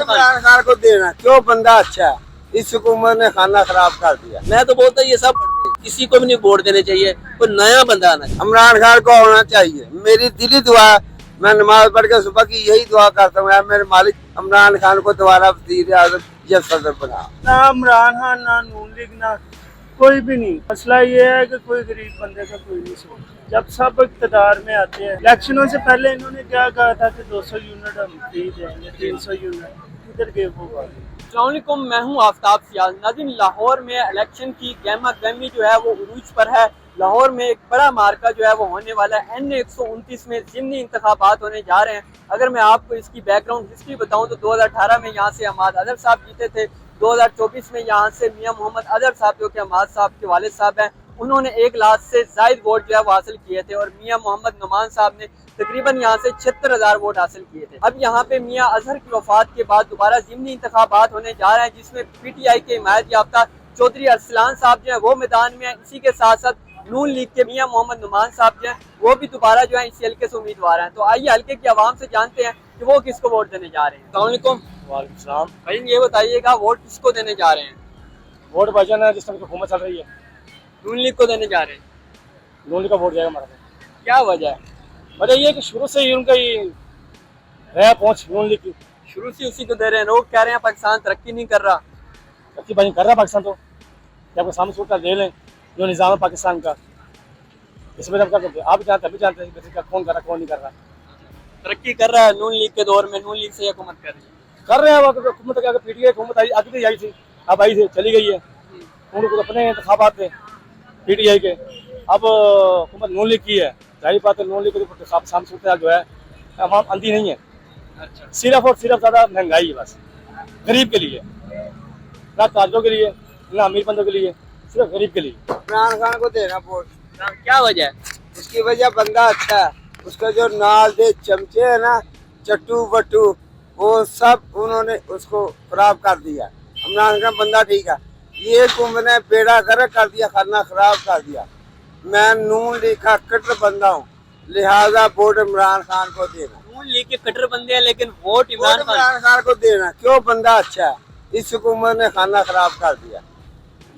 इमरान खान को देना, क्यों? बंदा अच्छा है, इस हुकूमत ने खाना खराब कर दिया। मैं तो बोलता ये सब किसी को भी नहीं वोट देने चाहिए, कोई नया बंदा आना चाहिए। इमरान खान को होना चाहिए, मेरी दिली दुआ है। मैं नमाज पढ़ के सुबह की यही दुआ करता हूँ, मेरे मालिक इमरान खान को दोबारा वज़ीर आज़म या सदर बना। ना इमरान खान, ना नून लीग, ना कोई भी नहीं। मसला ये है कि कोई गरीब बंदे का कोई नहीं सोचता। जब सब इक़्तिदार में आते हैं, इलेक्शनों से पहले इन्होंने क्या कहा था कि 200 यूनिट हम फ्री देंगे, 300 यूनिट, किधर गए वो बात? अस्सलामुअलैकुम, मैं हूं आफ्ताब सियाज। नाज़रीन, लाहौर में इलेक्शन की गहमा गहमी जो है वो उरूज पर है। लाहौर में एक बड़ा मार्का जो है वो होने वाला है। N129 में ज़िमनी इंतखाबात होने जा रहे हैं। अगर मैं आपको इसकी बैकग्राउंड हिस्ट्री बताऊं तो 2018 में यहाँ से हमाद अदर साहब जीते थे। 2024 में यहाँ से मियाँ मोहम्मद अदर साहब जो कि हमाद साहब के वालिद साहब हैं, उन्होंने 1 लाख से ज़ायद वोट जो है वो हासिल किए थे, और मियाँ मोहम्मद नुमान साहब ने तकरीबन यहाँ से 76,000 वोट हासिल किए थे। अब यहाँ पे मियाँ अजहर की वफात के बाद दोबारा ज़िमनी इंतखाबात होने जा रहे हैं, जिसमें PTI के हिमायत याफ्ता चौधरी अरसलान साहब जो है वो मैदान में है। इसी के साथ साथ नून लीग के मियाँ मोहम्मद नुमान साहब जो है वो भी दोबारा जो है इसी हल्के से उम्मीदवार हैं। तो आइए हल्के की आवाम से जानते हैं कि वो किसको वोट देने जा रहे हैं। अस्सलामुअलैकुम। वालेकुम सलाम। भाई ये बताइएगा, वोट किसको देने जा रहे हैं? वोट भाईजान है, जिस टाइम हुकूमत चल रही है नून लीग को देने जा रहे हैं। नून लीग का वोट जाएगा हमारा। क्या वजह है? वजह ये है कि शुरू से ही उनका ही रहा पहुंच नून लीग की। शुरू से उसी को दे रहे हैं। लोग कह रहे हैं पाकिस्तान तरक्की नहीं कर रहा। तरक्की भाई कर रहा पाकिस्तान, तो जब आपके सामने सूट ले लें जो निज़ाम है पाकिस्तान का, इसमें क्या करते हैं? आप जानते हैं, अभी जानते हैं कि कौन कर रहा कौन नहीं कर रहा। तरक्की कर रहा है नून लीग के दौर में। नून लीग से हुकूमत कर रही है। कर रहे हैं हुकूमत के आगे। PTI हुकूमत आई, आगे नहीं आई थी, अब आई थी, चली गई है। उनको अपने इंतखाबात थे PTI के, अब हुकूमत नून लीग की है। जाहिर बात है नून लीग के सामने सूट जो है आवाम अंधी नहीं है। अच्छा। सिर्फ और सिर्फ ज़्यादा महंगाई है बस, गरीब के लिए, ना ताजरों के लिए ना अमीर बंदों के लिए, सिर्फ गरीब के लिए। इमरान खान को देना वोट। क्या वजह है? उसकी वजह बंदा अच्छा है, उसका जो नाल दे चमचे है ना, चट्टू बट्टू, वो सब उन्होंने उसको खराब कर दिया। इमरान खान बंदा ठीक है, ये कुंभ ने बेड़ा गर्क कर दिया, खाना खराब कर दिया। मैं नून लीग का कट्टर बंदा हूँ, लिहाजा वोट इमरान खान को देना। नून लीग के कट्टर बंदे हैं, लेकिन वोट इमरान खान को देना, क्यों? बंदा अच्छा है, इस हुकूमत ने खाना खराब कर दिया।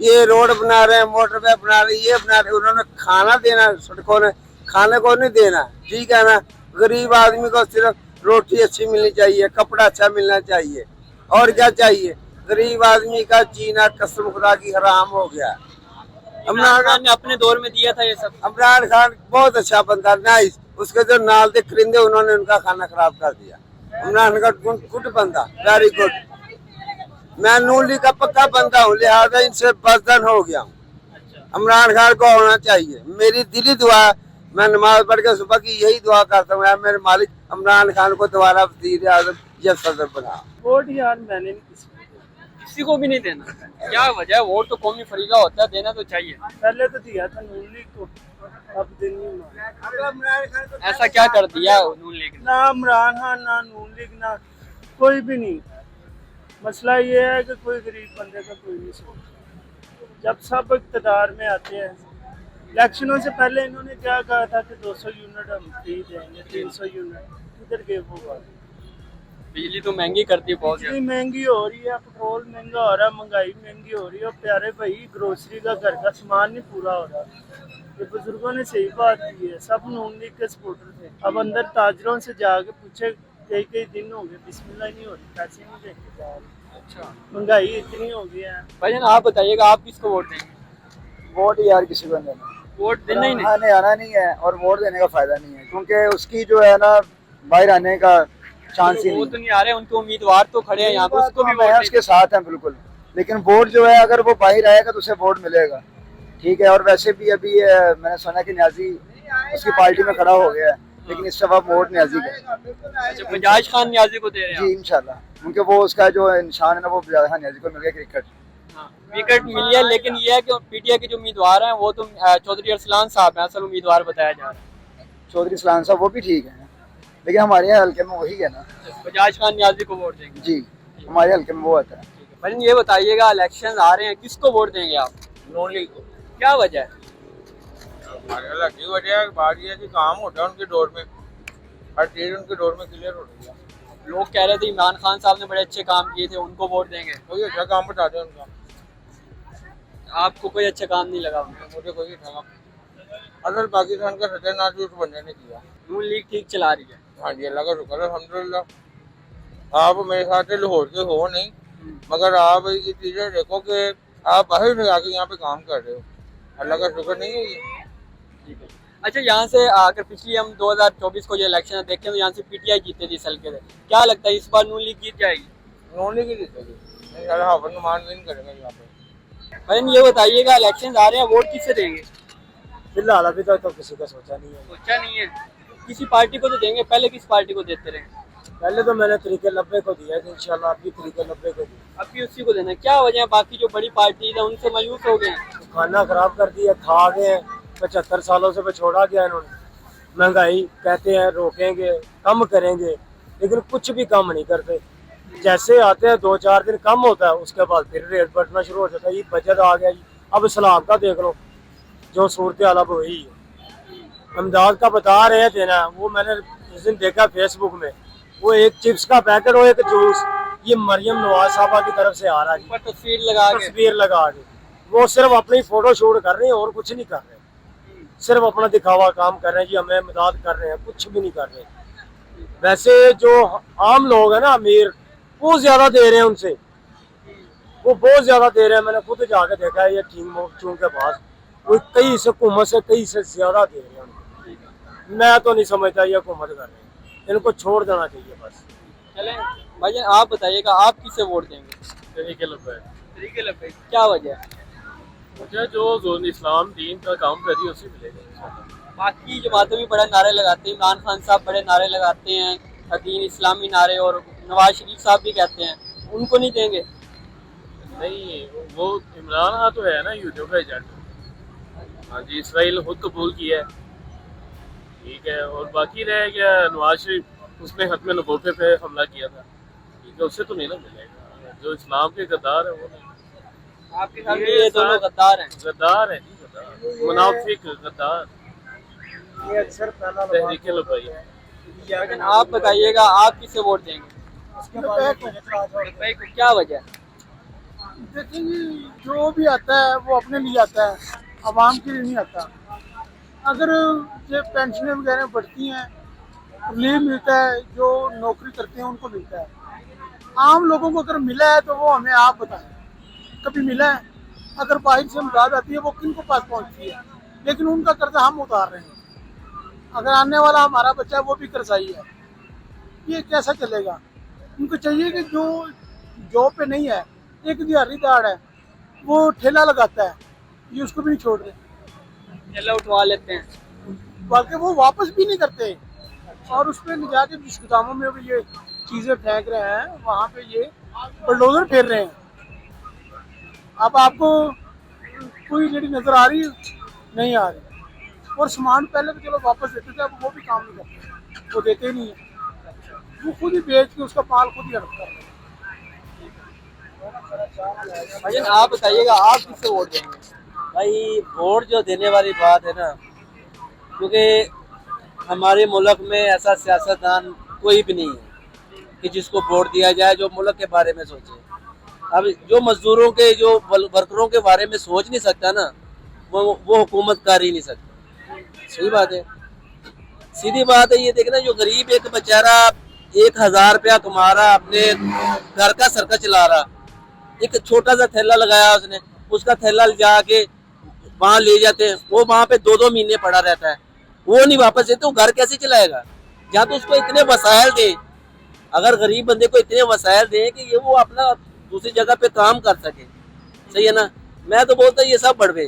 ये रोड बना रहे हैं, मोटरवे बना रहे हैं, ये बना रहे हैं, उन्होंने खाना देना, सड़कों ने खाने को नहीं देना। ठीक है ना? गरीब आदमी को सिर्फ रोटी अच्छी मिलनी चाहिए, कपड़ा अच्छा मिलना चाहिए, और क्या चाहिए? गरीब आदमी का जीना कसम खुदा की हराम हो गया। इमरान खान ने अपने दौर में दिया था ये सब। इमरान खान बहुत अच्छा बंदा, नाइस। उसके जो नाल दे परिंदे, उन्होंने उनका खाना खराब कर दिया। इमरान का गुड बंदा, वेरी गुड। मैं नून लीग का पक्का बंदा हूँ, लिहाजा इनसे बदन हो गया हूँ। इमरान खान को होना चाहिए, मेरी दिली दुआ है। मैं नमाज पढ़ के सुबह की यही दुआ करता हूँ, मेरे मालिक इमरान खान को दोबारा वज़ीर आज़म या सदर बना। वोट यार मैंने नहीं किसी को भी नहीं देना। क्या वजह है? वोट तो कौमी फरीजा होता है, देना तो चाहिए। पहले तो दिया था नून लीग को, अब दिन नहीं। ऐसा क्या कर दिया नून लीग ने? ना इमरान खान, ना नून लीग, ना कोई भी नहीं। मसला ये है कि कोई गरीब बंदे का कोई नहीं सोचता। जब सब इक़्तिदार में आते हैं, इलेक्शनों से पहले इन्होंने क्या कहा था कि 200 यूनिट हम फ्री देंगे, 300 यूनिट, किधर गए वो बात? बिजली तो महंगी करती है बहुत। बिजली महंगी हो रही है, पेट्रोल महंगा हो रहा है, महंगाई महंगी हो रही है। और प्यारे भाई, ग्रोसरी का घर का सामान नहीं पूरा हो रहा। ये बुजुर्गों ने सही बात की है, सब नून लीग के सपोर्टर थे। अब अंदर ताजरों से जाके पूछे, कई कई दिन हो गए बिस्मिल्लाह नहीं हो रही, पैसे नहीं देंगे। अच्छा, महंगाई इतनी हो गई है। भाईजान आप बताइएगा, आप किसको वोट देंगे? वोट यार किसी को देना, वोट देना ही नहीं। आने आना नहीं है, और वोट देने का फायदा नहीं है, क्योंकि उसकी जो है ना बाहर आने का चांस ही वो नहीं। तो नहीं आ रहे, उनके उम्मीदवार तो खड़े हैं यहाँ पे, उसको भी मैं वोट उसके साथ हैं बिल्कुल, लेकिन वोट जो है अगर वो बाहर आएगा तो उसे वोट मिलेगा। ठीक है, और वैसे भी अभी मैंने सुना कि न्याजी उसकी पार्टी में खड़ा हो गया है, लेकिन इस दफा वोट न्याजी का। अच्छा, बजाज खान न्याजी को दे रहे हैं जी इंशाल्लाह, क्योंकि वो उसका जो निशान है ना, वो बजाज खान न्याजी को मिल गया क्रिकेट। आप? विकेट मिली है, लेकिन ये है कि PTI के जो उम्मीदवार हैं वो तो चौधरी अरसलान साहब हैं असल उम्मीदवार बताया जा रहा है। चौधरी सलाम साहब वो भी ठीक है, लेकिन हमारे यहाँ हल्के में वही है ना, बजाज खान न्याजी को वोट देंगे। जी हमारे हल्के में वो आता है। भाई ये बताइएगा, इलेक्शन आ रहे हैं, किसको वोट देंगे आप? नून लीग को। क्या वजह है? अलग ही वजह है, बात यह है कि काम होता है उनके दौर में, हर चीज उनके दौर में क्लियर हो रही है। लोग कह रहे थे इमरान खान साहब ने बड़े अच्छे काम किए थे, उनको वोट देंगे। कोई अच्छा काम बता दे उनका। आपको कोई अच्छा काम नहीं लगा उनका? मुझे कोई अच्छा काम अगर पाकिस्तान का सत्यानाश उस बंदे ने किया। नून लीग ठीक चला रही है। हाँ जी, अल्लाह का शुक्र है, अल्हम्दुलिल्लाह। आप मेरे साथ से लाहौर के हो नहीं, मगर आप ये चीजें देखो कि आप बाहर से आके यहाँ पे काम कर रहे हो, अल्लाह का शुक्र नहीं है ये। ठीक है। अच्छा, यहाँ से अगर पिछली हम 2024 को जो इलेक्शन देखें तो यहाँ से पीटीआई जीते थी हल्के से, क्या लगता है इस बार नून लीग जीत जाएगी? नॉन की जीतेगी इंशाल्लाह, हाफिज नुमान विन करेंगे यहाँ पे। भाई ये बताइएगा, इलेक्शन आ रहे हैं, वोट किसे देंगे? फिलहाल अभी तक तो किसी का सोचा नहीं है। सोचा नहीं है, किसी पार्टी को तो देंगे। पहले किस पार्टी को देते रहे? पहले तो मैंने तरीके 90 को दिया है, इंशाल्लाह अभी तरीके 90 को दिया। अब भी उसी को देना है। क्या वजह है, बाकी जो बड़ी पार्टी है उनसे मायूस हो गए हैं? खाना खराब कर दिया, खा गए, 75 सालों से छोड़ा गया इन्होंने। महंगाई कहते हैं रोकेंगे, कम करेंगे, लेकिन कुछ भी कम नहीं करते। जैसे आते हैं 2-4 दिन कम होता है, उसके बाद फिर रेट बढ़ना शुरू हो जाता है। ये बजट आ गया जी, अब सलाब का देख लो, जो सूरत हाल अब वही है। अमदाद का बता रहे हैं देना, वो मैंने उस दिन देखा फेसबुक में, वो एक चिप्स का पैकेट और एक जूस, ये मरियम नवाज साहबा की तरफ से आ रहा है। ऊपर तस्वीर लगा के वो सिर्फ अपनी फोटो शूट कर रहे हैं और कुछ नहीं कर रहे, सिर्फ अपना दिखावा काम कर रहे हैं जी, हमें मदद कर रहे हैं, कुछ भी नहीं कर रहे। वैसे जो आम लोग हैं ना, अमीर, वो ज्यादा दे रहे हैं उनसे, वो बहुत ज्यादा दे रहे हैं। मैंने खुद जाके देखा है, ये चून के पास वो कई से हुकूमत से कई से ज्यादा दे रहे हैं उनको। मैं तो नहीं समझता ये हुकूमत कर रहे हैं, इनको छोड़ देना चाहिए बस। चलें भाईजान, आप बताइएगा, आप किसे वोट देंगे? तरीके लब्बे। तरीके लग गई, क्या वजह है? मुझे जो इस्लाम दीन का काम कर रही है उसी मिलेगा। बाकी जमातें भी बड़े नारे लगाते हैं, इमरान खान साहब बड़े नारे लगाते हैं, दीन इस्लामी नारे, और नवाज शरीफ साहब भी कहते हैं, उनको नहीं देंगे? नहीं, वो इमरान खान तो है ना यूट्यूब का एजेंट। हाँ जी, इसराइल खुद कबूल किया है, ठीक है। और बाकी रह गया नवाज शरीफ, उसने खत्म नबूवत पे हमला किया था, ठीक है, उससे तो नहीं ना मिलेगा। जो इस्लाम के गद्दार है वो नहीं। आपके साथ ये दोनों गद्दार हैं? गद्दार है जी, गद्दार, मुनाफिक गद्दार। ये अक्सर पहला तहरीके लबाई। लेकिन आप बताइएगा, आप किसे वोट देंगे? भाई क्या वजह है? देखिए, जो भी आता है वो अपने लिए आता है, आवाम के लिए नहीं आता। अगर ये पेंशनें वगैरह बढ़ती हैं, रिलीफ मिलता है, जो नौकरी करते हैं उनको मिलता है। आम लोगों को अगर मिला है तो वो हमें आप बताएं, कभी मिला है? अगर बाहर से मदद आती है वो किन को पास पहुंचती है, लेकिन उनका कर्जा हम उतार रहे हैं। अगर आने वाला हमारा बच्चा है वो भी कर्जाई है, ये कैसा चलेगा? उनको चाहिए कि जो जॉब पे नहीं है, एक दिहाड़ीदार है, वो ठेला लगाता है, ये उसको भी नहीं छोड़ रहे, ठेला उठवा लेते हैं, बल्कि वो वापस भी नहीं करते। और उस पर जाके जिस गोदामों में भी ये चीज़ें फेंक रहे हैं, वहाँ पे ये बुलडोजर फेर रहे हैं। अब आपको कोई रेडी नजर आ रही? नहीं आ रही। और सामान पहले तो चलो वापस देते थे, अब वो भी काम नहीं करते, वो देते ही नहीं है, वो खुद ही बेच के उसका माल खुद ही हड़प कर रहे हैं। भाईजान आप बताइएगा, आप किसे वोट देंगे? भाई वोट जो देने वाली बात है ना, क्योंकि हमारे मुल्क में ऐसा सियासतदान कोई भी नहीं है कि जिसको वोट दिया जाए जो मुल्क के बारे में सोचे। अब जो मजदूरों के, जो वर्करों के बारे में सोच नहीं सकता ना, वो हुकूमत कर ही नहीं सकता। सही बात है, सीधी बात है। ये देखना, जो गरीब एक बेचारा 1000 रुपया कमा रहा, अपने घर का सर्कल चला रहा, एक छोटा सा थैला लगाया उसने, उसका थैला जाके वहाँ ले जाते हैं, वो वहाँ पे 2-2 महीने पड़ा रहता है, वो नहीं वापस देते, वो घर कैसे चलाएगा? या तो उसको इतने वसायल दे, अगर गरीब बंदे को इतने वसायल दें कि ये वो अपना दूसरी जगह पे काम कर सके, सही है ना। मैं तो बोलता ये सब बढ़वे,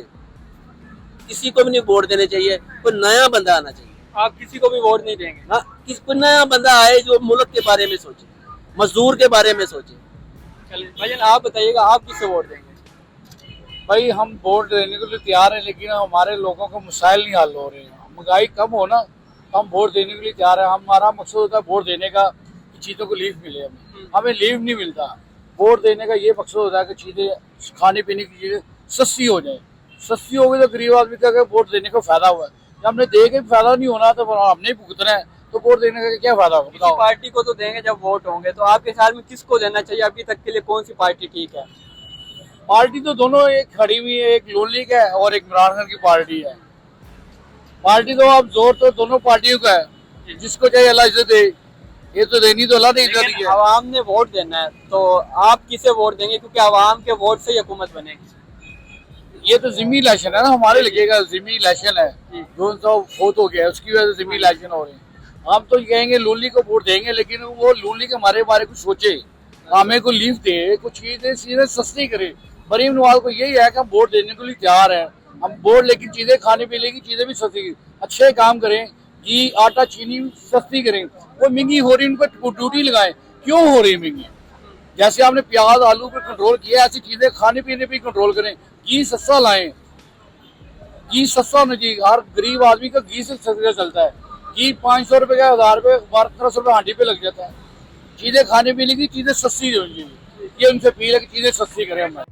किसी को भी नहीं वोट देने चाहिए, कोई नया बंदा आना चाहिए। आप किसी को भी वोट नहीं देंगे? हाँ, कोई नया बंदा आए जो मुल्क के बारे में सोचे, मजदूर के बारे में सोचे। चलिए भाईजान आप बताइएगा, आप किसे वोट देंगे? भाई हम वोट देने के लिए तैयार हैं, लेकिन हमारे लोगों को मसाइल नहीं हल हो रहे हैं। महंगाई कम हो ना, हम वोट देने के लिए तैयार हैं। हमारा मकसद होता है वोट देने का कि चीज़ों को लीव मिले, हमें लीव नहीं मिलता। वोट देने का ये मकसद होता है कि चीज़ें, खाने पीने की चीज़ें सस्ती हो जाए। सस्ती हो गई तो गरीब आदमी का वोट देने का फायदा हुआ है। जब हमने दे के फायदा नहीं होना तो हमने ही भुगतना है, तो वोट देने का क्या फायदा होगा किसी बताओ। पार्टी को तो देंगे जब वोट होंगे, तो आपके ख्याल में किसको देना चाहिए अभी तक के लिए, कौन सी पार्टी ठीक है? पार्टी तो दोनों एक खड़ी हुई है, एक नून लीग है और एक इमरान खान की पार्टी है। पार्टी तो अब जोर तो दोनों पार्टियों का है, जिसको चाहे अल्लाह इज्जत दे, ये तो देनी तो अल्लाह ने इज्जत दी लेकिन है। आवाम ने वोट देना है, तो आप किसे वोट देंगे? क्योंकि आवाम के वोट से ही हुकूमत बनेगी। ये तो जिमी इलेक्शन है ना, हमारे लगेगा जिमी इलेक्शन है, जो उनका फोत हो गया है उसकी वजह से जिमी इलेक्शन हो रहे हैं। हम तो कहेंगे नून लीग को वोट देंगे, लेकिन वो नून लीग हमारे बारे कुछ सोचे, हमें को लीफ दे, कुछ चीजें सीधे सस्ती करे। मरीम नवाज को यही है कि हम वोट देने के लिए तैयार हैं, हम वोट, लेकिन चीजें खाने पीने की चीजें भी सस्ती, अच्छे काम करें, घी आटा चीनी सस्ती करें। वो महंगी हो रही, उन पर ड्यूटी लगाएं। क्यों हो रही महंगी? जैसे आपने प्याज आलू पर कंट्रोल किया, ऐसी चीजें खाने पीने पे कंट्रोल करें। घी सस्ता लाएं, घी सस्ता होना चाहिए, हर गरीब आदमी का घी से सस्ता चलता है। घी 500 रुपए का, 1000 रुपए, 1200 रुपए हांडी पे लग जाता है। चीजें खाने पीने की चीजें सस्ती होनी चाहिए, ये उनसे अपील है कि चीजें सस्ती करें हम।